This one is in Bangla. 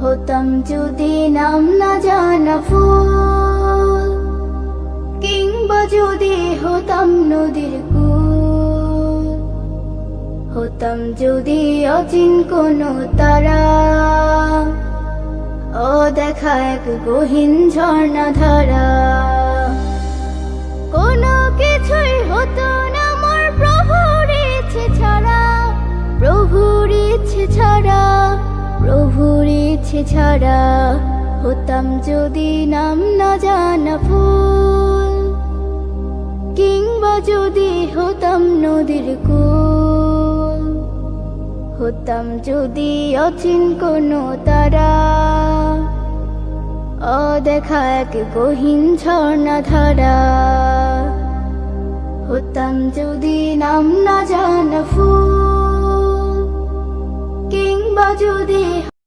হতাম যদি নাম না জানা ফুল, কিংবা যদি হতাম নদীর কূল, হতাম যদি অচিন কোনো তারা, অদেখা এক গহীন ঝর্ণা ধারা। কোনো কিছুই হতো না মোর প্রভুর ইচ্ছে ছাড়া, প্রভুর ইচ্ছে ছাড়া, প্রভুর ইচ্ছে ছাড়া। হতাম যদি নাম না জানা ফুল, কিংবা যদি হতাম নদীর কূল, হতাম যদি অচিন কোনো তারা, অদেখা এক গহীন ঝর্ণা ধারা। হতাম যদি নাম না জানা ফুল, কিংবা যদি